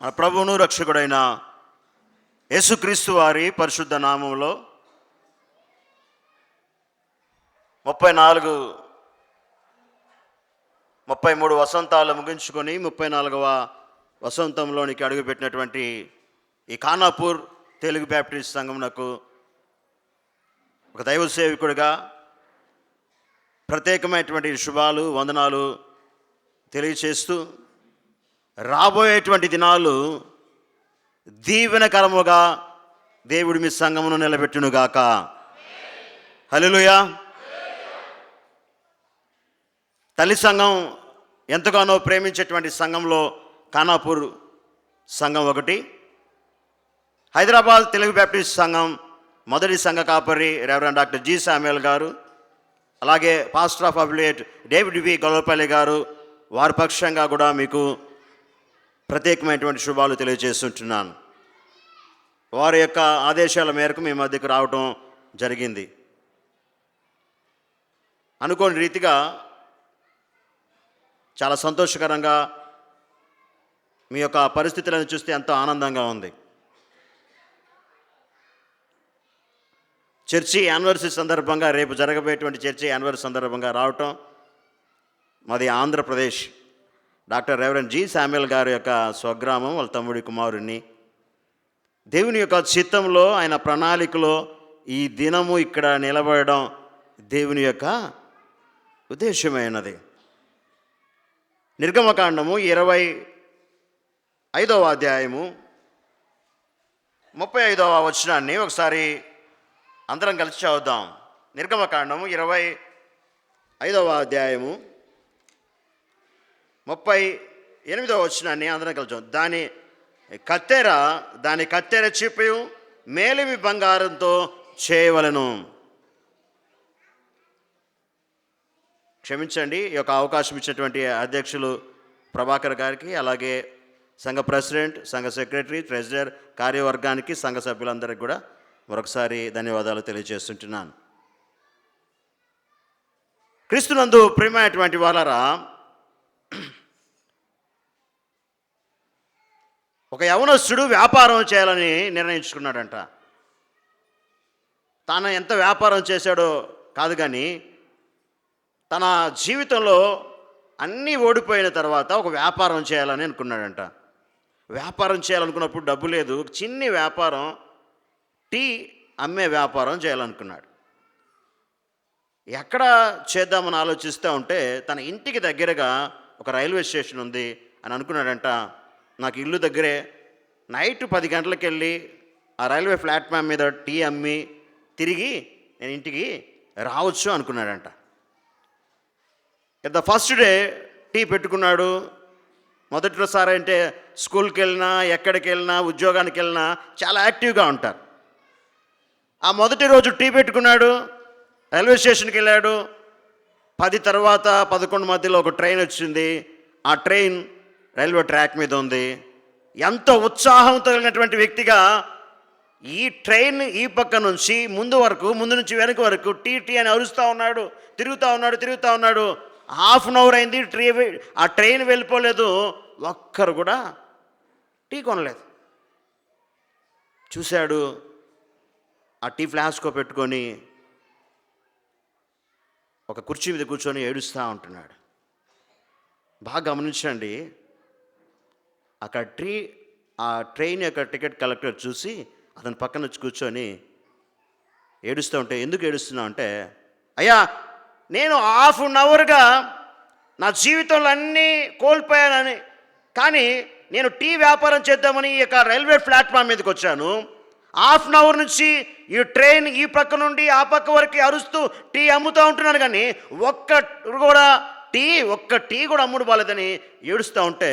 మన ప్రభువును రక్షకుడైన యేసుక్రీస్తు వారి పరిశుద్ధ నామములో 33 వసంతాలు ముగించుకొని 34వ వసంతంలోనికి అడుగుపెట్టినటువంటి ఈ ఖానాపూర్ తెలుగు బ్యాప్టిస్ట్ సంఘమునకు ఒక దైవ సేవకుడిగా ప్రత్యేకమైనటువంటి శుభాలు వందనాలు తెలియచేస్తూ రాబోయేటువంటి దినాలు దీవెనకరముగా దేవుడి మీ సంఘమును నిలబెట్టునుగాక. హల్లెలూయా. తల్లి సంఘం ఎంతగానో ప్రేమించేటువంటి సంఘంలో ఖానాపూర్ సంఘం ఒకటి. హైదరాబాద్ తెలుగు బ్యాప్టిస్ట్ సంఘం మొదటి సంఘ కాపరి రెవరెండ్ డాక్టర్ జి శామ్యూల్ గారు, అలాగే పాస్టర్ ఆఫ్ అఫిలియేట్ డేవిడ్ వి గొల్లపల్లి గారు, వారి పక్షంగా కూడా మీకు ప్రత్యేకమైనటువంటి శుభాలు తెలియజేస్తుంటున్నాను. వారి యొక్క ఆదేశాల మేరకు మీ మధ్యకు రావటం జరిగింది. అనుకోని రీతిగా చాలా సంతోషకరంగా మీ యొక్క పరిస్థితులను చూస్తే ఎంతో ఆనందంగా ఉంది. చర్చి యానివర్సరీ సందర్భంగా, రేపు జరగబోయేటువంటి చర్చి యానివర్సరీ సందర్భంగా రావటం, మాది Andhra Pradesh. Doctor reverend G Samuel గారి యొక్క స్వగ్రామం, వాళ్ళ తమ్ముడి కుమారుడిని. దేవుని యొక్క చిత్తంలో, ఆయన ప్రణాళికలో ఈ దినము ఇక్కడ నిలబడడం దేవుని యొక్క ఉద్దేశమైనది. నిర్గమకాండము 25వ అధ్యాయము 35వ వచనాన్ని ఒకసారి అందరం కలిసి చదువుదాం. నిర్గమకాండము 25వ అధ్యాయము 38వ వచనాన్ని అందరం కలిసి దాని కత్తెర చిప్పయు మేలిమి బంగారంతో చేయవలెను. క్షమించండి, ఈ యొక్క అవకాశం ఇచ్చినటువంటి అధ్యక్షులు ప్రభాకర్ గారికి, అలాగే సంఘ ప్రెసిడెంట్, సంఘ సెక్రటరీ, ట్రెజరర్, కార్యవర్గానికి, సంఘ సభ్యులందరికీ కూడా మరొకసారి ధన్యవాదాలు తెలియజేస్తుంటున్నాను. క్రీస్తునందు ప్రియమైనటువంటి వాళ్ళరా, ఒక యవనస్తుడు వ్యాపారం చేయాలని నిర్ణయించుకున్నాడంట. తాను ఎంత వ్యాపారం చేశాడో కాదు కానీ, తన జీవితంలో అన్నీ ఓడిపోయిన తర్వాత ఒక వ్యాపారం చేయాలని అనుకున్నాడంట. వ్యాపారం చేయాలనుకున్నప్పుడు డబ్బు లేదు. చిన్ని వ్యాపారం, టీ అమ్మే వ్యాపారం చేయాలనుకున్నాడు. ఎక్కడ చేద్దామని ఆలోచిస్తూ ఉంటే తన ఇంటికి దగ్గరగా ఒక రైల్వే స్టేషన్ ఉంది అని అనుకున్నాడంట. నాకు ఇల్లు దగ్గరే, నైట్ 10 గంటలకు వెళ్ళి ఆ రైల్వే ప్లాట్ఫామ్ మీద టీ అమ్మి తిరిగి నేను ఇంటికి రావచ్చు అనుకున్నాడంట. ద ఫస్ట్ డే టీ పెట్టుకున్నాడు. మొదటిసారి అంటే స్కూల్కి వెళ్ళినా, ఎక్కడికి వెళ్ళినా, ఉద్యోగానికి వెళ్ళినా చాలా యాక్టివ్గా ఉంటారు. ఆ మొదటి రోజు టీ పెట్టుకున్నాడు, రైల్వే స్టేషన్కి వెళ్ళాడు. 10 తర్వాత 11 మధ్యలో ఒక ట్రైన్ వచ్చింది. ఆ ట్రైన్ రైల్వే ట్రాక్ మీద ఉంది. ఎంతో ఉత్సాహంతో కలిగినటువంటి వ్యక్తిగా ఈ ట్రైన్ ఈ పక్క నుంచి ముందు నుంచి వెనక వరకు టీ టీ అని అరుస్తూ ఉన్నాడు. తిరుగుతూ ఉన్నాడు. హాఫ్ అన్ అవర్ అయింది, ఆ ట్రైన్ వెళ్ళిపోలేదు. ఒక్కరు కూడా టీ కొనలేదు. చూశాడు, ఆ టీ ఫ్లాస్కో పెట్టుకొని ఒక కుర్చీ మీద కూర్చొని ఏడుస్తూ ఉంటున్నాడు. బాగా గమనించండి, అక్కడ ఆ ట్రైన్ యొక్క టికెట్ కలెక్టర్ చూసి అతని పక్కన వచ్చి కూర్చొని ఏడుస్తూ ఉంటే, ఎందుకు ఏడుస్తున్నావు అంటే, అయ్యా నేను హాఫ్ అన్ అవర్గా నా జీవితంలో అన్నీ కోల్పోయానని, కానీ నేను టీ వ్యాపారం చేద్దామని ఈ యొక్క రైల్వే ప్లాట్ఫామ్ మీదకి వచ్చాను. హాఫ్ అన్ అవర్ నుంచి ఈ ట్రైన్ ఈ పక్క నుండి ఆ పక్క వరకు అరుస్తూ టీ అమ్ముతూ ఉంటున్నాను, కానీ ఒక్క టీ కూడా అమ్ముడు బాలేదని ఏడుస్తూ ఉంటే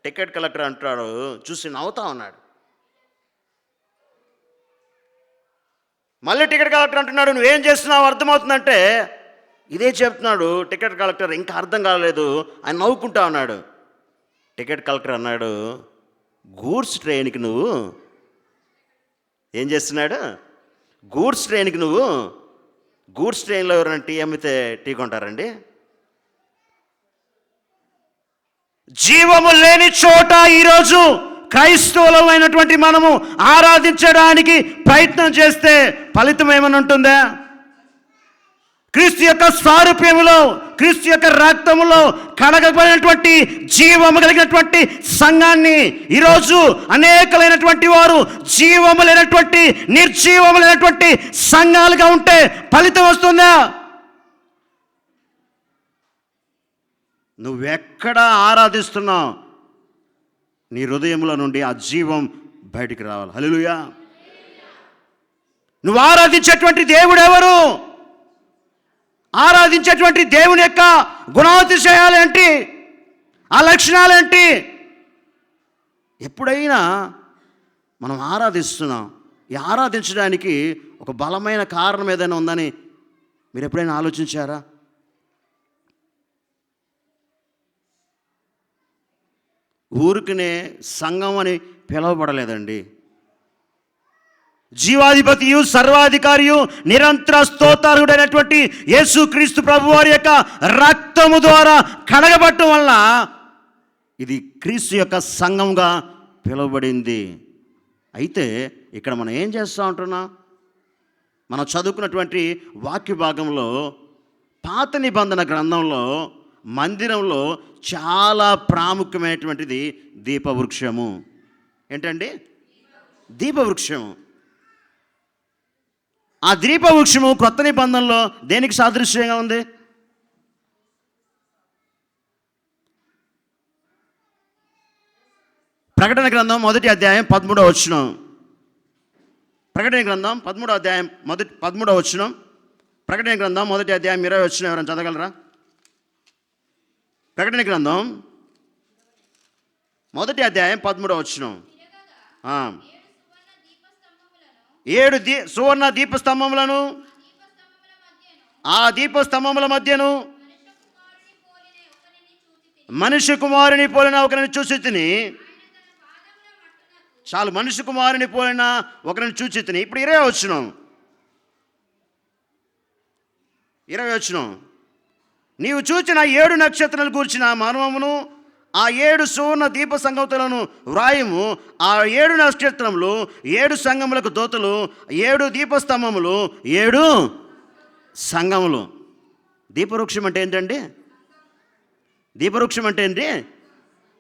టికెట్ కలెక్టర్ అంటాడు, చూసి నవ్వుతా ఉన్నాడు. మళ్ళీ టికెట్ కలెక్టర్ అంటున్నాడు, నువ్వేం చేస్తున్నావు అర్థమవుతుందంటే ఇదే చెప్తున్నాడు. టికెట్ కలెక్టర్ ఇంకా అర్థం కాలేదు, ఆయన నవ్వుకుంటా ఉన్నాడు. టికెట్ కలెక్టర్ అన్నాడు, గూడ్స్ ట్రైన్కి నువ్వు ఏం చేస్తున్నాడు? గూడ్స్ ట్రైన్కి నువ్వు, గూడ్స్ ట్రైన్లో ఎవరైనా టీ అమ్మితే టీ కొంటారండి? జీవము లేని చోట ఈరోజు క్రైస్తవులమైనటువంటి మనము ఆరాధించడానికి ప్రయత్నం చేస్తే ఫలితం ఏమని ఉంటుందా? క్రీస్తు యొక్క స్వారూప్యములో, క్రీస్తు యొక్క రక్తములో కడగబడినటువంటి జీవము కలిగినటువంటి సంఘాన్ని ఈరోజు అనేకలైనటువంటి వారు జీవము లేనటువంటి, నిర్జీవము లేనటువంటి సంఘాలుగా ఉంటే ఫలితం వస్తుందా? నువ్వెక్కడ ఆరాధిస్తున్నావు, నీ హృదయంలో నుండి ఆ జీవం బయటికి రావాలి. హల్లెలూయా. నువ్వు ఆరాధించేటువంటి దేవుడు ఎవరు? ఆరాధించేటువంటి దేవుని యొక్క గుణాతిశయాలు ఏంటి, ఆ లక్షణాలు ఏంటి? ఎప్పుడైనా మనం ఆరాధిస్తున్నాం, ఈ ఆరాధించడానికి ఒక బలమైన కారణం ఏదైనా ఉందని మీరు ఎప్పుడైనా ఆలోచించారా? ఊరికనే సంఘం అని పిలవబడలేదండి. జీవాధిపతియు సర్వాధికారియు నిరంతర స్తోత్రార్హుడైనటువంటి యేసుక్రీస్తు ప్రభువారి యొక్క రక్తము ద్వారా కడగబట్టడం వల్ల ఇది క్రీస్తు యొక్క సంఘంగా పిలువబడింది. అయితే ఇక్కడ మనం ఏం చేస్తూ ఉంటున్నాం? మనం చదువుకున్నటువంటి వాక్య భాగంలో పాత నిబంధన గ్రంథంలో మందిరంలో చాలా ప్రాముఖ్యమైనటువంటిది దీపవృక్షము. ఏంటండి? దీపవృక్షము. ఆ దీపవృక్షము క్రొత్త నిబంధనలో దేనికి సాదృశ్యంగా ఉంది? ప్రకటన గ్రంథం 1వ అధ్యాయం 13వ వచనం. ప్రకటన గ్రంథం 13వ అధ్యాయం 13వ వచనం. ప్రకటన గ్రంథం 1వ అధ్యాయం 20వ వచనం ఎవరైనా చదవగలరా? ప్రకటన గ్రంథం 1వ అధ్యాయం 13వ వచనం. 7 సువర్ణ దీపస్తంభములను, ఆ దీపస్తంభముల మధ్యను మనిషి కుమారుని పోలిన ఒకరిని చూసి తిని. చాలు, మనిషి కుమారుని పోలిన ఒకరిని చూసి తిని. ఇప్పుడు 20వ వచనం. 20వ వచనం. నీవు చూచిన 7 నక్షత్రాలు కూర్చిన మర్మమును, ఆ 7 సువర్ణ దీప సంగతులను వ్రాయము. ఆ 7 నక్షత్రములు 7 సంఘములకు దూతలు, 7 దీపస్తంభములు 7 సంఘములు. దీపవృక్షం అంటే ఏంటండి? దీపవృక్షం అంటే ఏంటి?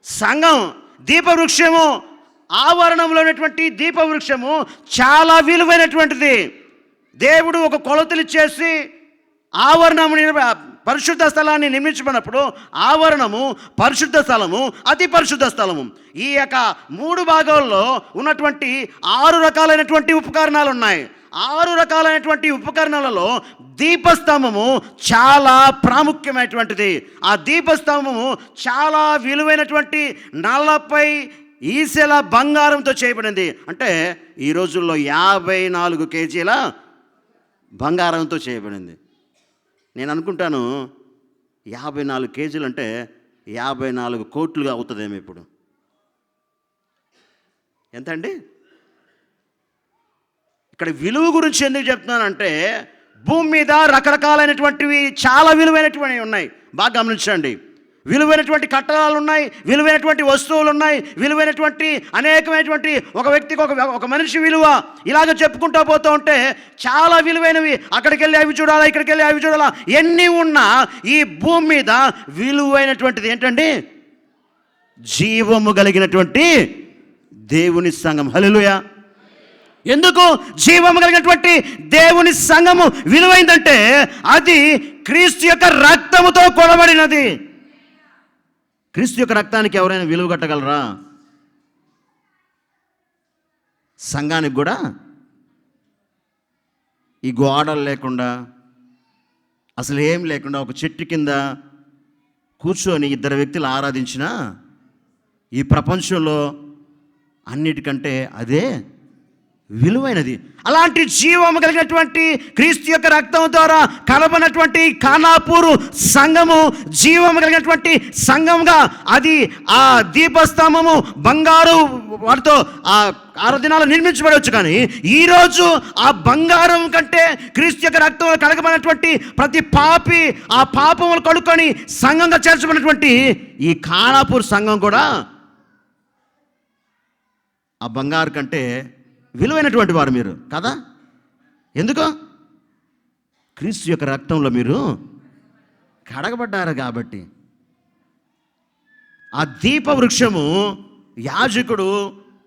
సంఘం. దీపవృక్షము, ఆవరణంలో ఉన్నటువంటి దీపవృక్షము చాలా విలువైనటువంటిది. దేవుడు ఒక కొలతలు చేసి ఆవరణముని, పరిశుద్ధ స్థలాన్ని నిర్మించబడినప్పుడు ఆవరణము, పరిశుద్ధ స్థలము, అతి పరిశుద్ధ స్థలము, ఈ యొక్క 3 భాగాల్లో ఉన్నటువంటి 6 రకాలైనటువంటి ఉపకరణాలు ఉన్నాయి. 6 రకాలైనటువంటి ఉపకరణాలలో దీపస్తంభము చాలా ప్రాముఖ్యమైనటువంటిది. ఆ దీపస్తంభము చాలా విలువైనటువంటి 40 ఈసెల బంగారంతో చేయబడింది. అంటే ఈ రోజుల్లో 54 కేజీల బంగారంతో చేయబడింది. నేను అనుకుంటాను 54 కేజీలు అంటే 54 కోట్లుగా అవుతుందేమో ఇప్పుడు. ఎంత అండి? ఇక్కడ విలువ గురించి ఎందుకు చెప్తున్నానంటే, భూమి మీద రకరకాలైనటువంటివి చాలా విలువైనటువంటివి ఉన్నాయి. బాగా గమనించండి. విలువైనటువంటి కట్టడాలు ఉన్నాయి, విలువైనటువంటి వస్తువులు ఉన్నాయి, విలువైనటువంటి అనేకమైనటువంటి ఒక వ్యక్తికి ఒక మనిషి విలువ, ఇలాగ చెప్పుకుంటూ పోతూ ఉంటే చాలా విలువైనవి. అక్కడికి వెళ్ళి అవి చూడాలా, ఇక్కడికి వెళ్ళి అవి చూడాలా, ఎన్ని ఉన్నా ఈ భూమి మీద విలువైనటువంటిది ఏంటండి? జీవము కలిగినటువంటి దేవుని సంఘం. హల్లెలూయా. ఎందుకు జీవము కలిగినటువంటి దేవుని సంఘము విలువైందంటే అది క్రీస్తు యొక్క రక్తముతో కొనబడినది. క్రీస్తు యొక్క రక్తానికి ఎవరైనా విలువ కట్టగలరా? సంఘానికి కూడా ఈ గోడలు లేకుండా, అసలు ఏం లేకుండా ఒక చెట్టు కింద కూర్చొని 2 వ్యక్తులు ఆరాధించినా ఈ ప్రపంచంలో అన్నిటికంటే అదే విలువైనది. అలాంటి జీవము కలిగినటువంటి క్రీస్తు యొక్క రక్తం ద్వారా కలబడినటువంటి ఖానాపూరు సంఘము జీవము కలిగినటువంటి సంఘంగా, అది ఆ దీపస్తంభము బంగారు వాటితో ఆ 6 దినాలు నిర్మించబడవచ్చు. కానీ ఈరోజు ఆ బంగారం కంటే క్రీస్తు యొక్క రక్తం కడగబడినటువంటి ప్రతి పాపి ఆ పాపములు కడుక్కొని సంఘంగా చేర్చబడినటువంటి ఈ ఖానాపూర్ సంఘం కూడా ఆ బంగారు కంటే విలువైనటువంటి వారు మీరు కదా. ఎందుకు? క్రీస్తు యొక్క రక్తంలో మీరు కడగబడ్డారు కాబట్టి. ఆ దీప వృక్షము యాజకుడు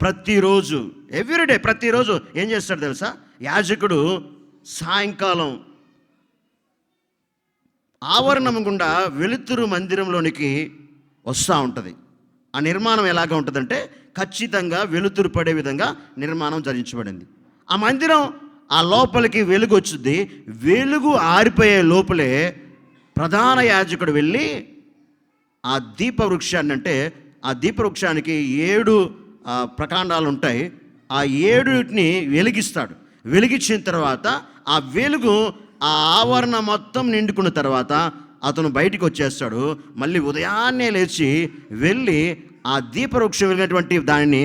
ప్రతిరోజు ఎవ్రీడే ప్రతిరోజు ఏం చేస్తాడు తెలుసా? యాజకుడు సాయంకాలం ఆవరణం గుండా వెలుతురు మందిరంలోనికి వస్తూ ఉంటుంది. ఆ నిర్మాణం ఎలాగ ఉంటుందంటే ఖచ్చితంగా వెలుతురు పడే విధంగా నిర్మాణం జరిగించబడింది. ఆ మందిరం ఆ లోపలికి వెలుగు వచ్చుద్ది. వెలుగు ఆరిపోయే లోపలే ప్రధాన యాజకుడు వెళ్ళి ఆ దీప వృక్షాన్ని, అంటే ఆ దీప వృక్షానికి 7 ప్రకాండాలు ఉంటాయి, ఆ 7ని వెలిగిస్తాడు. వెలిగించిన తర్వాత ఆ వెలుగు ఆ ఆవరణ మొత్తం నిండుకున్న తర్వాత అతను బయటికి వచ్చేస్తాడు. మళ్ళీ ఉదయాన్నే లేచి వెళ్ళి ఆ దీపవృక్షం వెలిగినటువంటి దానిని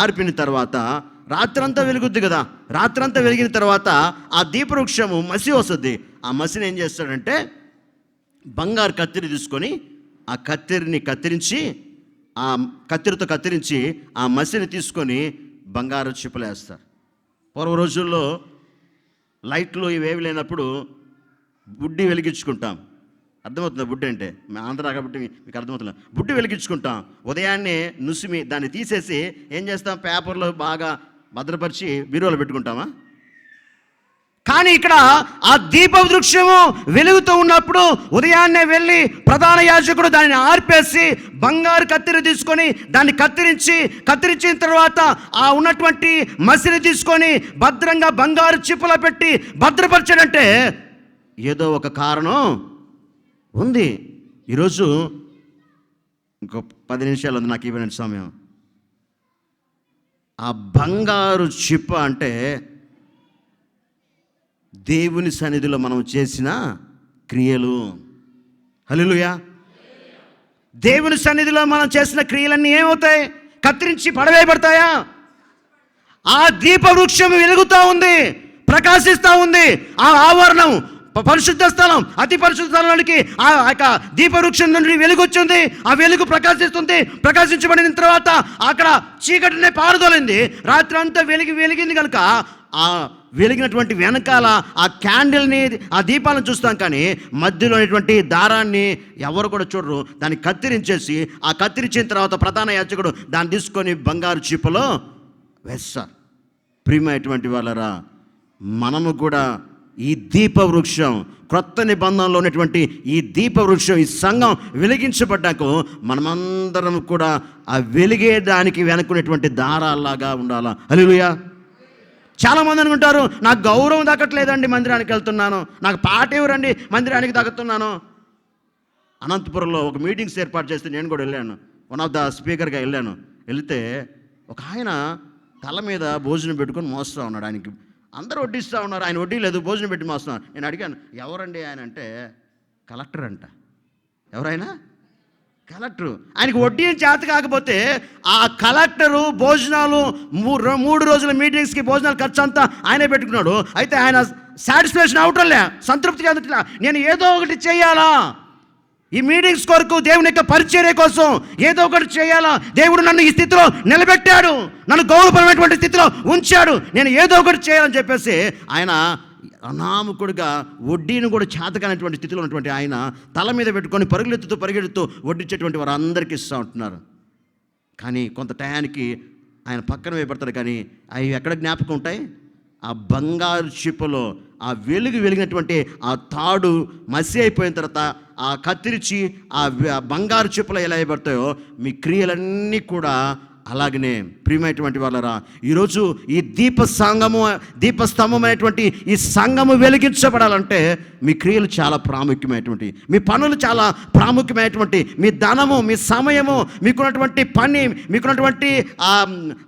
ఆర్పిన తర్వాత రాత్రంతా వెలుగుద్ది కదా. రాత్రంతా వెలిగిన తర్వాత ఆ దీపవృక్షము మసి వస్తుంది. ఆ మసిని ఏం చేస్తాడంటే బంగారు కత్తిరి తీసుకొని ఆ కత్తిరితో కత్తిరించి ఆ మసిని తీసుకొని బంగారు చిప్పలేస్తారు. పూర్వ రోజుల్లో లైట్లు ఇవేవి లేనప్పుడు బుడ్డి వెలిగించుకుంటాం. అర్థమవుతుందా? బుడ్డి అంటే ఆంధ్ర కాబట్టి మీకు అర్థమవుతుందా? బుడ్డి వెలిగించుకుంటాం. ఉదయాన్నే నుసిమి దాన్ని తీసేసి ఏం చేస్తాం? పేపర్లో బాగా భద్రపరిచి బీరువాలో పెట్టుకుంటామా? కానీ ఇక్కడ ఆ దీప వృక్షము వెలుగుతూ ఉన్నప్పుడు ఉదయాన్నే వెళ్ళి ప్రధాన యాజకుడు దానిని ఆర్పేసి బంగారు కత్తిరి తీసుకొని దాన్ని కత్తిరించిన తర్వాత ఆ ఉన్నటువంటి మసిని తీసుకొని భద్రంగా బంగారు చిప్పలో పెట్టి భద్రపరచాడంటే ఏదో ఒక కారణం ఉంది. ఈరోజు ఇంకో 10 నిమిషాలు ఉంది నాకు ఇవ్వనండి సమయం. ఆ బంగారు చిప్ప అంటే దేవుని సన్నిధిలో మనం చేసిన క్రియలు. హల్లెలూయా. దేవుని సన్నిధిలో మనం చేసిన క్రియలన్నీ ఏమవుతాయి? కత్తిరించి పడవేయబడతాయా? ఆ దీప వృక్షం వెలుగుతూ ఉంది, ప్రకాశిస్తూ ఉంది. ఆ ఆవరణం పరిశుద్ధ స్థలం, అతి పరిశుద్ధ స్థలంలోనికి ఆ యొక్క దీపవృక్షం నుండి వెలుగు వచ్చింది. ఆ వెలుగు ప్రకాశిస్తుంది. ప్రకాశించబడిన తర్వాత అక్కడ చీకటినే పారుదోలింది. రాత్రి అంతా వెలిగింది కనుక ఆ వెలిగినటువంటి వెనకాల ఆ క్యాండిల్ని, ఆ దీపాలను చూస్తాం, కానీ మధ్యలో ఉన్నటువంటి దారాన్ని ఎవరు కూడా చూడరు. దాన్ని కత్తిరించేసి ఆ కత్తిరించిన తర్వాత ప్రధాన యాజకుడు దాన్ని తీసుకొని బంగారు చీపలో వేస్తారు. ప్రియమైనటువంటి వాళ్ళరా, మనము కూడా ఈ దీపవృక్షం, క్రొత్త నిబంధనలో ఉన్నటువంటి ఈ దీపవృక్షం, ఈ సంఘం వెలిగించబడ్డాక మనమందరం కూడా ఆ వెలిగేదానికి వెనుకునేటువంటి దారాల్లాగా ఉండాలా. హల్లెలూయా. చాలామంది అనుకుంటారు, నాకు గౌరవం దక్కట్లేదండి, మందిరానికి వెళ్తున్నాను, నాకు పాట ఎవరండి, మందిరానికి దక్కుతున్నాను. అనంతపురంలో ఒక మీటింగ్స్ ఏర్పాటు చేస్తే నేను కూడా వెళ్ళాను. వన్ ఆఫ్ ద స్పీకర్గా వెళ్ళాను. వెళితే ఒక ఆయన తల మీద భోజనం పెట్టుకొని మోస్తూ ఉన్నాడు. ఆయనకి అందరూ వడ్డిస్తూ ఉన్నారు, ఆయన వడ్డీ లేదు, భోజనం పెట్టి మోస్తున్నారు. నేను అడిగాను, ఎవరండి ఆయన అంటే కలెక్టర్ అంట. ఎవరైనా? కలెక్టరు. ఆయనకి వడ్డీ చేత కాకపోతే ఆ కలెక్టరు భోజనాలు 3 రోజుల మీటింగ్స్కి భోజనాలు ఖర్చు అంతా ఆయనే పెట్టుకున్నాడు. అయితే ఆయన సాటిస్ఫాక్షన్ అవటంలే, సంతృప్తి చెందట్లే. నేను ఏదో ఒకటి చేయాలా, ఈ మీటింగ్స్ కొరకు, దేవుని యొక్క పరిచర్య కోసం ఏదో ఒకటి చేయాలా. దేవుడు నన్ను ఈ స్థితిలో నిలబెట్టాడు, నన్ను గౌరవపరమైనటువంటి స్థితిలో ఉంచాడు, నేను ఏదో ఒకటి చేయాలని చెప్పేసి ఆయన అనామకుడిగా వడ్డీని కూడా చేతకానటువంటి స్థితిలో ఉన్నటువంటి ఆయన తల మీద పెట్టుకొని పరిగెడుతూ వడ్డించేటువంటి వారు అందరికీ ఇస్తూ ఉంటున్నారు. కానీ కొంత టయానికి ఆయన పక్కన వేయబడతాడు. కానీ అవి ఎక్కడ జ్ఞాపకం ఉంటాయి? ఆ బంగారు చిప్పలో ఆ వెలిగినటువంటి ఆ తాడు మసి అయిపోయిన తర్వాత ఆ కత్తిరించి ఆ బంగారు చిప్పలు ఎలా అయిపడతాయో మీ క్రియలన్నీ కూడా అలాగనే. ప్రియమైనటువంటి వాళ్ళరా, ఈరోజు ఈ దీపస్తంభం అనేటువంటి ఈ సంఘము వెలిగించబడాలంటే మీ క్రియలు చాలా ప్రాముఖ్యమైనటువంటి, మీ పనులు చాలా ప్రాముఖ్యమైనటువంటి, మీ ధనము, మీ సమయము, మీకున్నటువంటి పని, మీకున్నటువంటి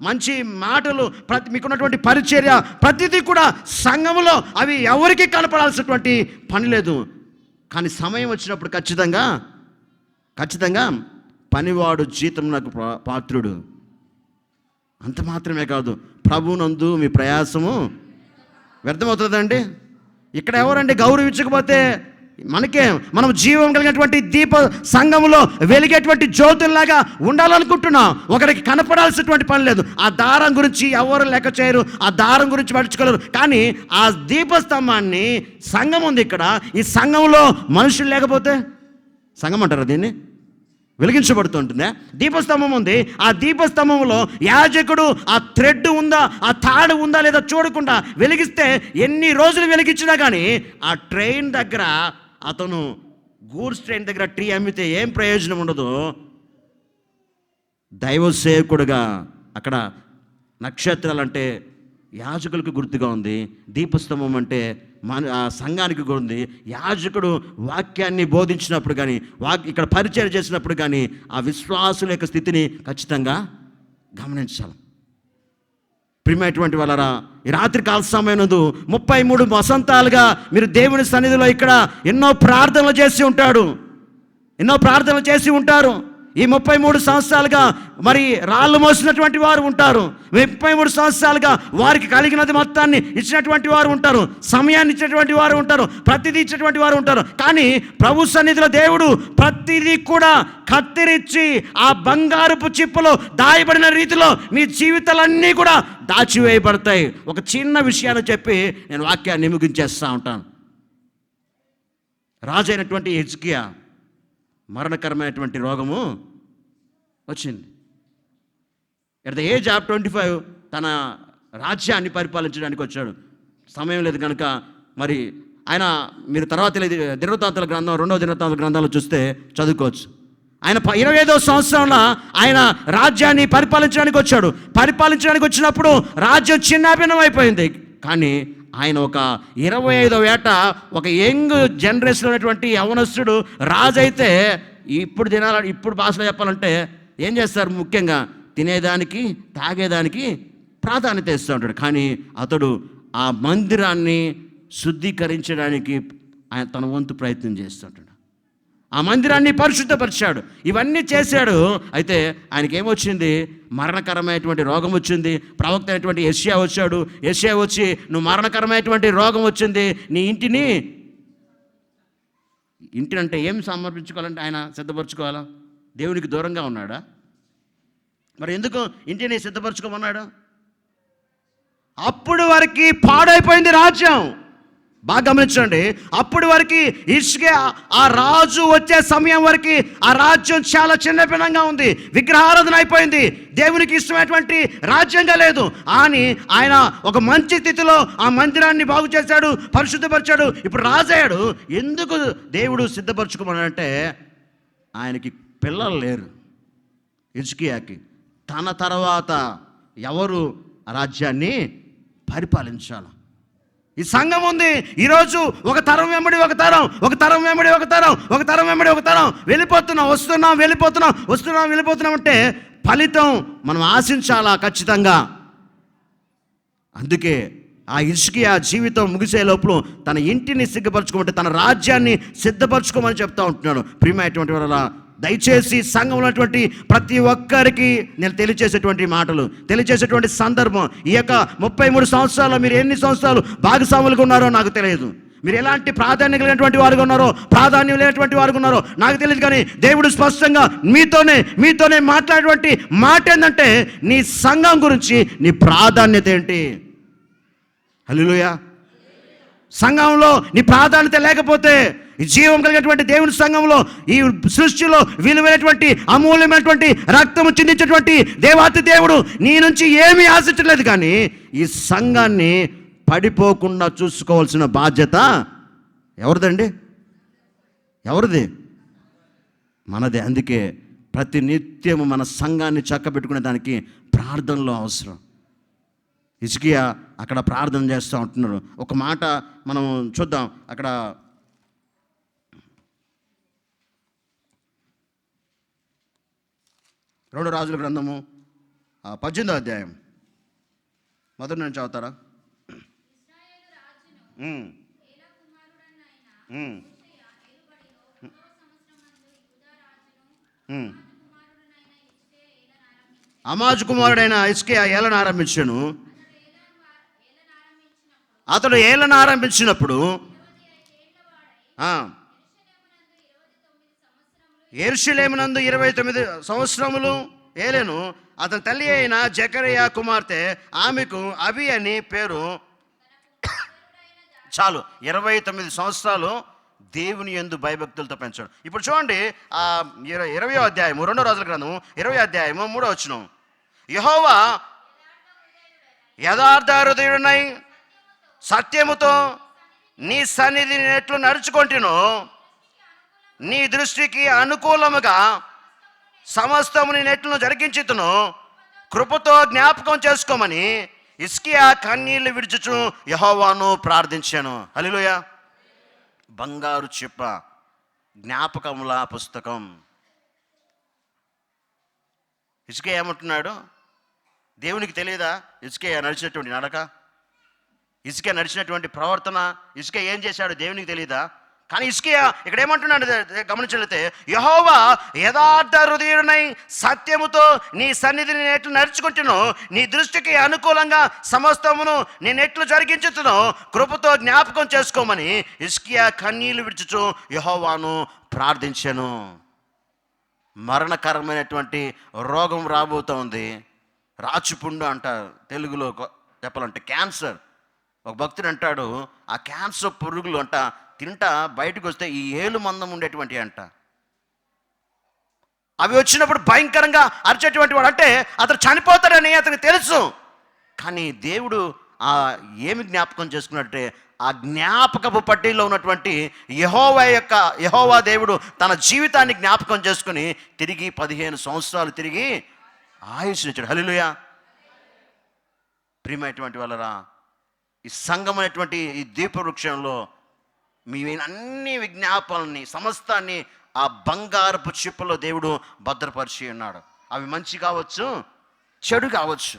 మంచి మాటలు, మీకున్నటువంటి పరిచర్య, ప్రతిదీ కూడా సంఘములో అవి ఎవరికి కనపడాల్సినటువంటి పని లేదు. కానీ సమయం వచ్చినప్పుడు ఖచ్చితంగా పనివాడు జీతం నాకు పాత్రుడు. అంత మాత్రమే కాదు, ప్రభునందు మీ ప్రయాసము వ్యర్థమవుతుందండి. ఇక్కడ ఎవరండి గౌరవించకపోతే మనకే మనం జీవం కలిగినటువంటి దీప సంఘములో వెలిగేటువంటి జ్యోతుల్లాగా ఉండాలనుకుంటున్నాం. ఒకరికి కనపడాల్సినటువంటి పని లేదు. ఆ దారం గురించి ఎవరు లెక్క చేయరు, ఆ దారం గురించి పట్టించుకోలేరు. కానీ ఆ దీపస్తంభాన్ని, సంఘం ఉంది ఇక్కడ, ఈ సంఘంలో మనుషులు లేకపోతే సంఘం అంటారా దీన్ని? వెలిగించబడుతుంటుందా? దీపస్తంభం ఉంది, ఆ దీపస్తంభంలో యాజకుడు ఆ థ్రెడ్ ఉందా, ఆ తాడు ఉందా లేదా చూడకుండా వెలిగిస్తే ఎన్ని రోజులు వెలిగించినా కానీ ఆ ట్రైన్ దగ్గర, అతను గూడ్స్ ట్రైన్ దగ్గర టీ అమ్మితే ఏం ప్రయోజనం ఉండదు. దైవ సేవకుడుగా అక్కడ నక్షత్రాలు అంటే యాజకులకు గుర్తుగా ఉంది, దీపస్తంభం అంటే ఆ సంఘానికి ఉంది. యాజకుడు వాక్యాన్ని బోధించినప్పుడు కానీ, ఇక్కడ పరిచయం చేసినప్పుడు కానీ ఆ విశ్వాసుల యొక్క స్థితిని ఖచ్చితంగా గమనించాలి. ప్రియమైనటువంటి వాళ్ళరా, ఈ రాత్రి కాల సమయనందు 33 వసంతాలుగా మీరు దేవుని సన్నిధిలో ఇక్కడ ఎన్నో ప్రార్థనలు చేసి ఉంటారు. ఈ 33 సంవత్సరాలుగా మరి రాళ్ళు మోసినటువంటి వారు ఉంటారు. 33 సంవత్సరాలుగా వారికి కలిగినది మొత్తాన్ని ఇచ్చినటువంటి వారు ఉంటారు, సమయాన్ని ఇచ్చినటువంటి వారు ఉంటారు, ప్రతిదీ ఇచ్చినటువంటి వారు ఉంటారు. కానీ ప్రభు సన్నిధిలో దేవుడు ప్రతిదీ కూడా కత్తిరించి ఆ బంగారపు చిప్పలో దాయబడిన రీతిలో మీ జీవితాలన్నీ కూడా దాచివేయబడతాయి. ఒక చిన్న విషయాన్ని చెప్పి నేను వాక్యాన్ని ముగించేస్తూ ఉంటాను. రాజైనటువంటి హిజ్కియా మరణకరమైనటువంటి రోగము వచ్చింది. ఎట్ ద ఏజ్ ఆఫ్ 25 తన రాజ్యాన్ని పరిపాలించడానికి వచ్చాడు. సమయం లేదు కనుక మరి ఆయన, మీరు తర్వాత దినవృత్తాంతాల గ్రంథం, 2వ దినవృత్తాంతాల గ్రంథాలు చూస్తే చదువుకోవచ్చు. ఆయన 25వ సంవత్సరంలో ఆయన రాజ్యాన్ని పరిపాలించడానికి వచ్చాడు. పరిపాలించడానికి వచ్చినప్పుడు రాజ్యం చిన్నాభిన్నం అయిపోయింది. కానీ ఆయన ఒక 25వ ఏట ఒక యంగ్ జనరేషన్ ఉన్నటువంటి యవనస్తుడు రాజు అయితే, ఇప్పుడు భాషలో చెప్పాలంటే ఏం చేస్తారు? ముఖ్యంగా తినేదానికి, తాగేదానికి ప్రాధాన్యత ఇస్తూ ఉంటాడు. కానీ అతడు ఆ మందిరాన్ని శుద్ధీకరించడానికి ఆయన తన వంతు ప్రయత్నం చేస్తుంటాడు. ఆ మందిరాన్ని పరిశుద్ధపరిచాడు, ఇవన్నీ చేశాడు. అయితే ఆయనకి ఏమొచ్చింది? మరణకరమైనటువంటి రోగం వచ్చింది. ప్రవక్త అయినటువంటి యెషయా వచ్చాడు. యెషయా వచ్చి, నువ్వు మరణకరమైనటువంటి రోగం వచ్చింది, నీ ఇంటినంటే ఏం సమర్పించుకోవాలంటే ఆయన సిద్ధపరచుకోవాలా? దేవునికి దూరంగా ఉన్నాడా? మరి ఎందుకు ఇంటిని సిద్ధపరచుకోమన్నాడు? అప్పుడు వరకు పాడైపోయింది రాజ్యం. బాగా గమనించండి. అప్పుడు వరకు హిజ్కియా ఆ రాజు వచ్చే సమయం వరకు ఆ రాజ్యం చాలా చిన్నపిన్నంగా ఉంది, విగ్రహారాధన అయిపోయింది, దేవునికి ఇష్టమైనటువంటి రాజ్యంగా లేదు. అని ఆయన ఒక మంచి స్థితిలో ఆ మందిరాన్ని బాగు చేశాడు, పరిశుద్ధపరిచాడు, ఇప్పుడు రాజయ్యాడు. ఎందుకు దేవుడు సిద్ధపరచుకోమనంటే ఆయనకి పిల్లలు లేరు. హిజ్కియాకి తన తర్వాత ఎవరు రాజ్యాన్ని పరిపాలించాలి? ఈ సంఘం ఉంది. ఈరోజు ఒక తరం వెంబడి ఒక తరం, ఒక తరం వెంబడి ఒక తరం, ఒక తరం వెంబడి ఒక తరం వస్తున్నాం వెళ్ళిపోతున్నాం అంటే ఫలితం మనం ఆశించాలా ఖచ్చితంగా. అందుకే ఆ హిజ్కియా జీవితం ముగిసే లోపల తన ఇంటిని సిద్ధపరచుకోమంటే, తన రాజ్యాన్ని సిద్ధపరచుకోమని చెప్తా ఉంటున్నాడు. ప్రియమైనటువంటి వాళ్ళ, దయచేసి సంఘంలో ఉన్నటువంటి ప్రతి ఒక్కరికి నేను తెలియచేసేటువంటి మాటలు, తెలియచేసేటువంటి సందర్భం, ఈ యొక్క 33 సంవత్సరాల్లో మీరు ఎన్ని సంవత్సరాలు భాగస్వాములుగా ఉన్నారో నాకు తెలియదు. మీరు ఎలాంటి ప్రాధాన్యం కలిగినటువంటి వారుగా ఉన్నారో, ప్రాధాన్యం లేనటువంటి వారుగా ఉన్నారో నాకు తెలియదు. కానీ దేవుడు స్పష్టంగా మీతోనే మాట్లాడేటువంటి మాట ఏంటంటే, నీ సంఘం గురించి నీ ప్రాధాన్యత ఏంటి? హల్లెలూయా. సంఘంలో నీ ప్రాధాన్యత లేకపోతే, ఈ జీవం కలిగినటువంటి దేవుని సంఘంలో, ఈ సృష్టిలో విలువైనటువంటి అమూల్యమైనటువంటి రక్తము చిందించేటువంటి దేవాతి దేవుడు నీ నుంచి ఏమీ ఆశించలేదు. కానీ ఈ సంఘాన్ని పడిపోకుండా చూసుకోవాల్సిన బాధ్యత ఎవరిదండి? ఎవరిది? మనదే. అందుకే ప్రతి నిత్యము మన సంఘాన్ని చక్కబెట్టుకునే దానికి ప్రార్థనలో అవసరం. హిజ్కియా అక్కడ ప్రార్థన చేస్తూ ఉంటున్నారు. ఒక మాట మనం చూద్దాం. అక్కడ 2 రాజుల గ్రంథము 18వ అధ్యాయం మొదటి నుంచి చదువుతారా? అమాజు కుమారుడైన హిజ్కియా ఏలన ఆరంభించాను. అతడు ఏలన ఆరంభించినప్పుడు యెరూషలేమునందు 29 సంవత్సరములు ఏలెను. అతని తల్లి అయిన జకరియా కుమార్తె, ఆమెకు అబి అని పేరు. చాలు, 29 సంవత్సరాలు దేవుని యందు భయభక్తులతో పెంచాడు. ఇప్పుడు చూడండి, 20వ అధ్యాయము 2వ రాజుల గ్రంథము 20వ అధ్యాయము 3వ వచనం. యెహోవా యథార్థ హృదయుడనై సత్యముతో నీ సన్నిధిని ఎట్లు నడుచుకొంటినో, నీ దృష్టికి అనుకూలముగా సమస్తము నేను ఎట్లు జరిగించుతును, కృపతో జ్ఞాపకం చేసుకోమని హిజ్కియా కన్నీళ్లు విడుచుచు యెహోవాను ప్రార్థించాను. హల్లెలూయా. బంగారు చిప్ప, జ్ఞాపకముల పుస్తకం. హిజ్కియా ఏమంటున్నాడు? దేవునికి తెలియదా హిజ్కియా నడిచినటువంటి నడక, హిజ్కియా నడిచినటువంటి ప్రవర్తన? హిజ్కియా ఏం చేశాడు దేవునికి తెలియదా? కానీ హిజ్కియా ఇక్కడ ఏమంటున్నాడు గమనించలేతే, యెహోవా యథార్థ హృదయుడనై సత్యముతో నీ సన్నిధిని ఎట్లు నడుచుకుంటునో, నీ దృష్టికి అనుకూలంగా సమస్తమును నేను ఎట్లు జరిగించుతునో, కృపతో జ్ఞాపకం చేసుకోమని హిజ్కియా కన్నీళ్లు విడుచుచు యెహోవాను ప్రార్థించాను. మరణకరమైనటువంటి రోగం రాబోతోంది. రాచుపుండు అంటారు తెలుగులో చెప్పాలంటే క్యాన్సర్. ఒక భక్తుడు అంటాడు, ఆ క్యాన్సర్ పురుగులు అంట తింటా బయటకు వస్తే ఈ ఏలు మందం ఉండేటువంటి అంట. అవి వచ్చినప్పుడు భయంకరంగా అరిచేటువంటి వాడు. అంటే అతను చనిపోతాడని అతనికి తెలుసు. కానీ దేవుడు ఏమి జ్ఞాపకం చేసుకున్నట్టే, ఆ జ్ఞాపకపు పట్టీలో ఉన్నటువంటి యెహోవా దేవుడు తన జీవితాన్ని జ్ఞాపకం చేసుకుని తిరిగి 15 సంవత్సరాలు తిరిగి ఆయుష్నిచ్చాడు. హల్లెలూయా. ప్రియమైనటువంటి వాళ్ళరా, ఈ సంఘం అనేటువంటి ఈ దీపవృక్షంలో మీ అన్ని విజ్ఞాపనల్ని సమస్తాన్ని ఆ బంగారపు చిప్పలో దేవుడు భద్రపరిచి ఉన్నాడు. అవి మంచి కావచ్చు, చెడు కావచ్చు.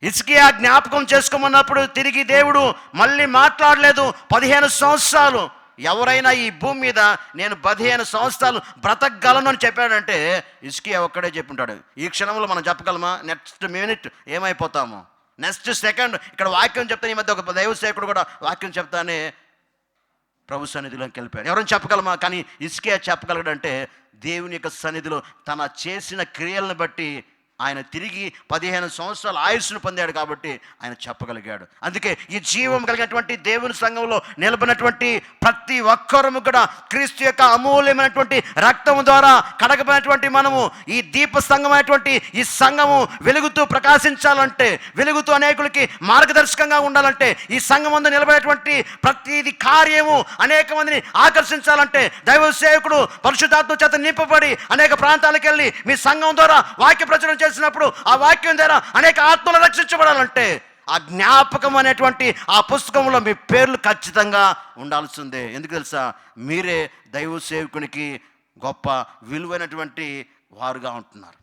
హిజ్కియా జ్ఞాపకం చేసుకోమన్నప్పుడు తిరిగి దేవుడు మళ్ళీ మాట్లాడలేదు. 15 సంవత్సరాలు. ఎవరైనా ఈ భూమి మీద నేను 15 సంవత్సరాలు బ్రతకగలను అని చెప్పాడంటే హిజ్కియా ఒక్కడే చెప్పుంటాడు. ఈ క్షణంలో మనం చెప్పగలమా? నెక్స్ట్ మినిట్ ఏమైపోతాము, నెక్స్ట్ సెకండ్. ఇక్కడ వాక్యం చెప్తాను. ఈ మధ్య ఒక దైవ సేవకుడు కూడా వాక్యం చెప్తానే ప్రభు సన్నిధిలోకి వెళ్ళిపోయాడు. ఎవరైనా చెప్పగలమా? కానీ హిజ్కియా చెప్పగలడంటే దేవుని యొక్క సన్నిధిలో తన చేసిన క్రియలను బట్టి ఆయన తిరిగి 15 సంవత్సరాల ఆయుష్ను పొందాడు కాబట్టి ఆయన చెప్పగలిగాడు. అందుకే ఈ జీవం కలిగినటువంటి దేవుని సంఘంలో నిలబడినటువంటి ప్రతి ఒక్కరము కూడా క్రీస్తు యొక్క అమూల్యమైనటువంటి రక్తం ద్వారా కడగబడినటువంటి మనము ఈ దీప సంఘమైనటువంటి ఈ సంఘము వెలుగుతూ ప్రకాశించాలంటే, వెలుగుతూ అనేకులకి మార్గదర్శకంగా ఉండాలంటే, ఈ సంఘం ముందు నిలబడేటువంటి ప్రతిది కార్యము అనేక మందిని ఆకర్షించాలంటే, దైవ సేవకుడు పరిశుద్ధాత్మ చేత నింపబడి అనేక ప్రాంతాలకు వెళ్ళి మీ సంఘం ద్వారా వాక్య ప్రచురణ చేసినప్పుడు ఆ వాక్యం ద్వారా అనేక ఆత్మలు రక్షించబడాలంటే ఆ జ్ఞాపకం అనేటువంటి ఆ పుస్తకంలో మీ పేర్లు ఖచ్చితంగా ఉండాల్సిందే. ఎందుకు తెలుసా? మీరే దైవ సేవకునికి గొప్ప విలువైనటువంటి వారుగా ఉంటున్నారు.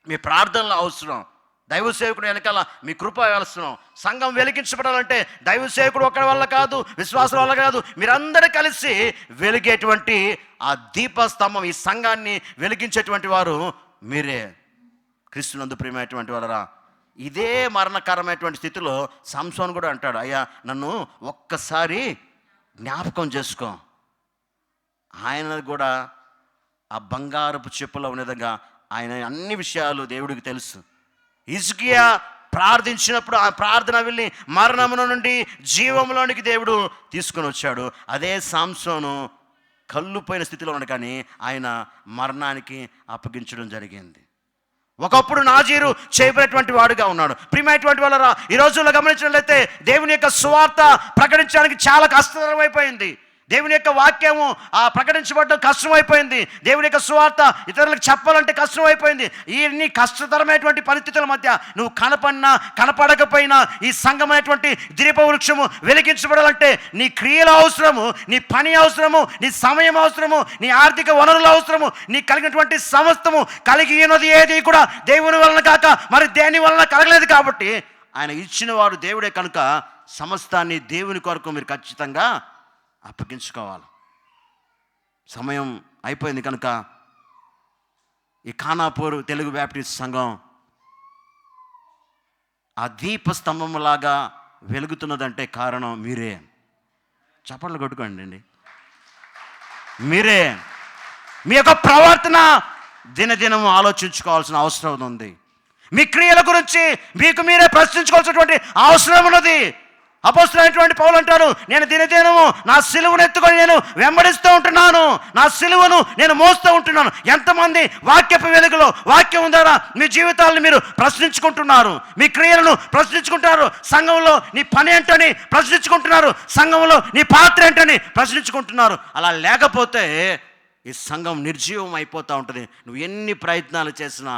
మీ ప్రార్థనలు అవసరం. దైవ సేవకుడు వెనకాల మీ కృప అవసరం. సంఘం వెలిగించబడాలంటే దైవ సేవకుడు ఒక్కడి వల్ల కాదు, విశ్వాసం వల్ల కాదు, మీరందరూ కలిసి వెలిగేటువంటి ఆ దీపస్తంభం, ఈ సంఘాన్ని వెలిగించేటువంటి వారు మీరే. క్రీస్తునందు ప్రియమైనటువంటి వాళ్ళరా, ఇదే మరణకరమైనటువంటి స్థితిలో సంసోను కూడా అంటాడు, అయ్యా నన్ను ఒక్కసారి జ్ఞాపకం చేసుకో. ఆయన కూడా ఆ బంగారపు చెప్పులో ఉన్న విధంగా ఆయన అన్ని విషయాలు దేవుడికి తెలుసు. హిజ్కియా ప్రార్థించినప్పుడు ఆ ప్రార్థన వెళ్ళి మరణముల నుండి జీవంలోనికి దేవుడు తీసుకొని వచ్చాడు. అదే సంసోను కళ్ళుపోయిన స్థితిలో ఉన్నాడు, కానీ ఆయన మరణానికి అప్పగించడం జరిగింది. ఒకప్పుడు నాజీరు చేయబడినటువంటి వాడుగా ఉన్నాడు. ప్రియమైనటువంటి వాళ్ళరా, ఈ రోజుల్లో గమనించినట్లయితే దేవుని యొక్క సువార్త ప్రకటించడానికి చాలా కష్టతరమైపోయింది. దేవుని యొక్క వాక్యము ప్రకటించబడడం కష్టమైపోయింది. దేవుని యొక్క సువార్త ఇతరులకు చెప్పాలంటే కష్టమైపోయింది. ఈ కష్టతరమైనటువంటి పరిస్థితుల మధ్య నువ్వు కనపడినా కనపడకపోయినా ఈ సంఘమైనటువంటి దీపవృక్షము వెలిగించబడాలంటే నీ క్రియలు అవసరము, నీ పని అవసరము, నీ సమయం అవసరము, నీ ఆర్థిక వనరులు అవసరము. నీ కలిగినటువంటి సమస్తము కలిగినది ఏది కూడా దేవుని వలన కాక మరి దేని వలన కలగలేదు. కాబట్టి ఆయన ఇచ్చిన వాడు దేవుడే కనుక సమస్తాన్ని దేవుని కొరకు మీరు ఖచ్చితంగా అప్పగించుకోవాలి. సమయం అయిపోయింది కనుక ఈ ఖానాపూర్ తెలుగు బ్యాప్టిస్ట్ సంఘం ఆ దీపస్తంభంలాగా వెలుగుతున్నదంటే కారణం మీరే. చప్పట్లు కొట్టుకోండి అండి. మీరే. మీ యొక్క ప్రవర్తన దినదినము ఆలోచించుకోవాల్సిన అవసరం ఉంది. మీ క్రియల గురించి మీకు మీరే ప్రశ్నించుకోవాల్సినటువంటి అవసరం ఉన్నది. అపోస్తలుడైనటువంటి పౌలు అంటారు, నేను దినదినము నా సిలువను ఎత్తుకొని నేను వెంబడిస్తూ ఉంటున్నాను, నా సిలువను నేను మోస్తూ ఉంటున్నాను. ఎంతమంది వాక్యపు వెలుగులో వాక్యం ద్వారా మీ జీవితాలను మీరు ప్రశ్నించుకుంటున్నారు, మీ క్రియలను ప్రశ్నించుకుంటున్నారు, సంఘంలో నీ పని ఏంటని ప్రశ్నించుకుంటున్నారు, సంఘంలో నీ పాత్ర ఏంటని ప్రశ్నించుకుంటున్నారు. అలా లేకపోతే ఈ సంఘం నిర్జీవం అయిపోతూ ఉంటుంది. నువ్వు ఎన్ని ప్రయత్నాలు చేసినా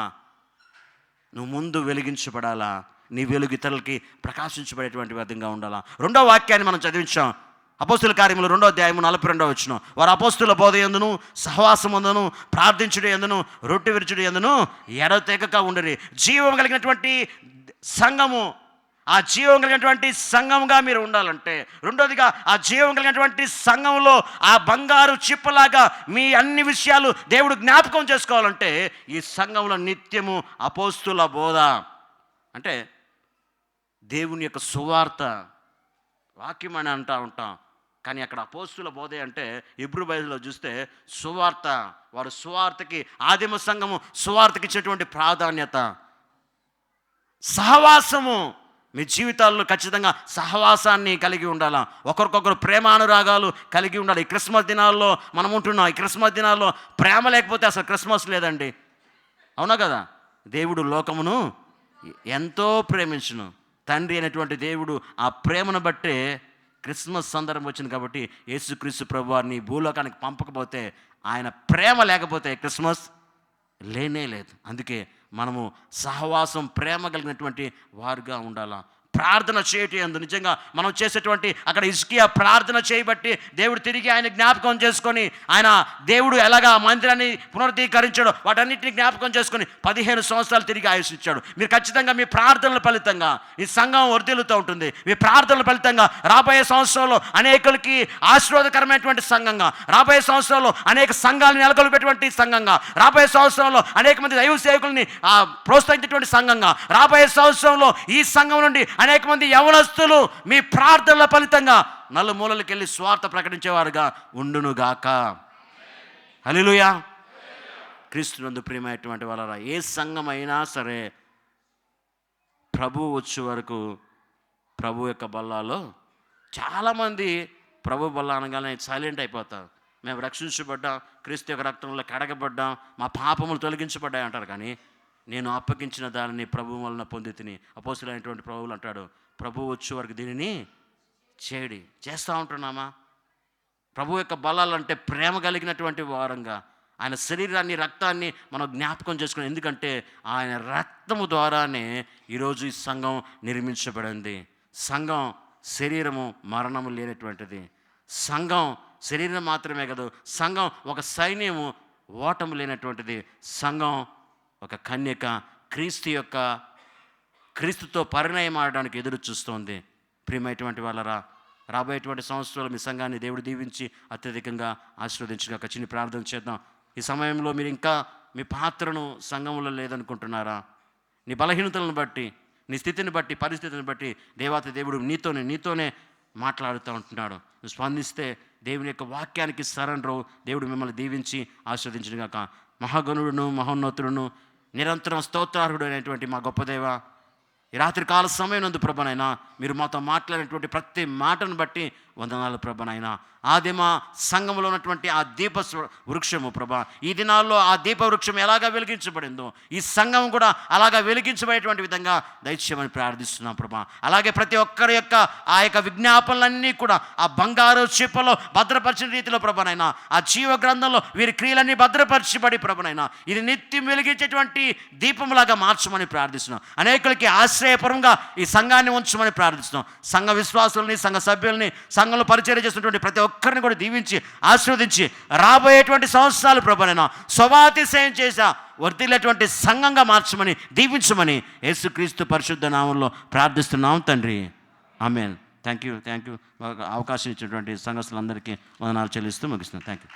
నువ్వు ముందు వెలిగించబడాలా, నీ వెలుగు ఇతరులకి ప్రకాశించబడేటువంటి విధంగా ఉండాలా. రెండో వాక్యాన్ని మనం చదివించాం. అపోస్తుల కార్యములు 2వ అధ్యాయము 42వ వచనం. వారు అపోస్తుల బోధ యందును సహవాసమందును ప్రార్థించుట యందును రొట్టె విరుచుట యందును ఎడతెగక ఉండరి. జీవం కలిగినటువంటి సంఘము, ఆ జీవం కలిగినటువంటి సంఘంగా మీరు ఉండాలంటే, రెండోదిగా ఆ జీవం కలిగినటువంటి సంఘంలో ఆ బంగారు చిప్పలాగా మీ అన్ని విషయాలు దేవుడు జ్ఞాపకం చేసుకోవాలంటే ఈ సంఘంలో నిత్యము అపోస్తుల బోధ అంటే దేవుని యొక్క సువార్త వాక్యం అని అంటూ ఉంటాం. కానీ అక్కడ అపోస్తుల బోధే అంటే హెబ్రీ బైబిల్లో చూస్తే సువార్త. వారు సువార్తకి, ఆదిమ సంఘము సువార్తకి ఇచ్చేటువంటి ప్రాధాన్యత. సహవాసము, మీ జీవితాల్లో ఖచ్చితంగా సహవాసాన్ని కలిగి ఉండాలా, ఒకరికొకరు ప్రేమానురాగాలు కలిగి ఉండాలి. ఈ క్రిస్మస్ దినాల్లో మనం ఉంటున్నాం. ఈ క్రిస్మస్ దినాల్లో ప్రేమ లేకపోతే అసలు క్రిస్మస్ లేదండి, అవునా కదా? దేవుడు లోకమును ఎంతో ప్రేమించును, తండ్రి అయినటువంటి దేవుడు ఆ ప్రేమను బట్టే క్రిస్మస్ సందర్భం వచ్చింది. కాబట్టి యేసుక్రీస్తు ప్రభువారిని భూలోకానికి పంపకపోతే, ఆయన ప్రేమ లేకపోతే క్రిస్మస్ లేనే లేదు. అందుకే మనము సహవాసం, ప్రేమ కలిగినటువంటి వారుగా ఉండాలా. ప్రార్థన చేయటం ఎందు నిజంగా మనం చేసేటువంటి అక్కడ హిజ్కియా ప్రార్థన చేయబట్టి దేవుడు తిరిగి ఆయన జ్ఞాపకం చేసుకొని, ఆయన దేవుడు ఎలాగా మందిరాన్ని పునరుద్ధీకరించాడో వాటన్నిటిని జ్ఞాపకం చేసుకొని 15 సంవత్సరాలు తిరిగి ఆయుష్ ఇచ్చాడు. మీరు ఖచ్చితంగా మీ ప్రార్థనల ఫలితంగా ఈ సంఘం వర్ధిల్లుతూ ఉంటుంది. మీ ప్రార్థనల ఫలితంగా రాబోయే సంవత్సరంలో అనేకులకి ఆశీర్వాదకరమైనటువంటి సంఘంగా, రాబోయే సంవత్సరంలో అనేక సంఘాలను నెలకొల్పేటువంటి సంఘంగా, రాబోయే సంవత్సరంలో అనేక మంది దైవ సేవకుల్ని ప్రోత్సహించేటువంటి సంఘంగా, రాబోయే సంవత్సరంలో ఈ సంఘం నుండి అనేక మంది యవనస్తులు మీ ప్రార్థనల ఫలితంగా నలుమూలలకు వెళ్ళి స్వార్థ ప్రకటించేవారుగా ఉండునుగాక. హల్లెలూయా. క్రీస్తునందు ప్రియమైనటువంటి వాళ్ళరా, ఏ సంఘం అయినా సరే ప్రభు వచ్చే వరకు ప్రభు యొక్క బల్లాలో చాలామంది ప్రభు బల్ల అనగానే సైలెంట్ అయిపోతారు. మేము రక్షించబడ్డాం, క్రీస్తు యొక్క రక్తంలో కడగబడ్డాం, మా పాపములు తొలగించబడ్డాయి అంటారు. కానీ నేను అప్పగించిన దానిని ప్రభు వలన పొంది తిని, అపోస్తలుడైనటువంటి ప్రభువులు అంటాడు, ప్రభు వచ్చే వరకు దీనిని చేయడి. చేస్తూ ఉంటున్నామా? ప్రభు యొక్క బలాలంటే ప్రేమ కలిగినటువంటి వారంగా ఆయన శరీరాన్ని, రక్తాన్ని మనం జ్ఞాపకం చేసుకున్నాం. ఎందుకంటే ఆయన రక్తము ద్వారానే ఈరోజు ఈ సంఘం నిర్మించబడింది. సంఘం శరీరము మరణము లేనటువంటిది. సంఘం శరీరం మాత్రమే కాదు, సంఘం ఒక సైన్యము ఓటము లేనటువంటిది. సంఘం ఒక కన్యక క్రీస్తుతో పరిణయం ఆడడానికి ఎదురు చూస్తోంది. ప్రియమైనటువంటి వాళ్ళరా, రాబోయేటువంటి సంవత్సరాలు మీ సంఘాన్ని దేవుడు దీవించి అత్యధికంగా ఆశీర్వదించగాక. చిన్న ప్రార్థన చేద్దాం. ఈ సమయంలో మీరు ఇంకా మీ పాత్రను సంఘంలో లేదనుకుంటున్నారా? నీ బలహీనతలను బట్టి, నీ స్థితిని బట్టి, పరిస్థితిని బట్టి దేవాతి దేవుడు నీతోనే మాట్లాడుతూ ఉంటున్నాడు. నువ్వు స్పందిస్తే దేవుని యొక్క వాక్యానికి సరెండర్, దేవుడు మిమ్మల్ని దీవించి ఆశీర్వదించుగాక. మహాగణుడును మహోన్నతుడును నిరంతరం స్తోత్రార్హుడు అయినటువంటి మా గొప్ప దేవ, ఈ రాత్రి కాల సమయం నందు ప్రభనైనా మీరు మాతో మాట్లాడినటువంటి ప్రతి మాటను బట్టి వందనాలు ప్రభనైనా. ఆదిమ సంఘంలో ఉన్నటువంటి ఆ దీప వృక్షము ప్రభా, ఈ దినాల్లో ఆ దీప వృక్షం ఎలాగా వెలిగించబడిందో ఈ సంఘం కూడా అలాగా వెలిగించబడేటువంటి విధంగా దయచేయమని ప్రార్థిస్తున్నాం ప్రభా. అలాగే ప్రతి ఒక్కరి యొక్క ఆ యొక్క విజ్ఞాపనలన్నీ కూడా ఆ బంగారు చిప్పలో భద్రపరిచిన రీతిలో ప్రభనైనా, ఆ జీవ గ్రంథంలో వీరి క్రియలన్నీ భద్రపరచబడి ప్రభనైనా ఇది నిత్యం వెలిగించేటువంటి దీపంలాగా మార్చమని ప్రార్థిస్తున్నాం. అనేకులకి ఆశ్రయపరంగా ఈ సంఘాన్ని ఉంచమని ప్రార్థిస్తున్నాం. సంఘ విశ్వాసుల్ని, సంఘ సభ్యుల్ని, సంఘంలో పరిచయం చేస్తున్నటువంటి ప్రతి ఒక్కరిని కూడా దీవించి ఆశీర్వదించి రాబోయేటువంటి సంవత్సరాలు ప్రభువైనా స్వభాతిశయం చేసా వర్ధిల్లేటువంటి సంఘంగా మార్చమని, దీవించమని యేసుక్రీస్తు పరిశుద్ధ నామంలో ప్రార్థిస్తున్నాం తండ్రి. ఆమేన్. Thank you. అవకాశం ఇచ్చినటువంటి సంఘస్థులందరికీ వందనాలు చెల్లిస్తూ ముగిస్తున్నాం. Thank you.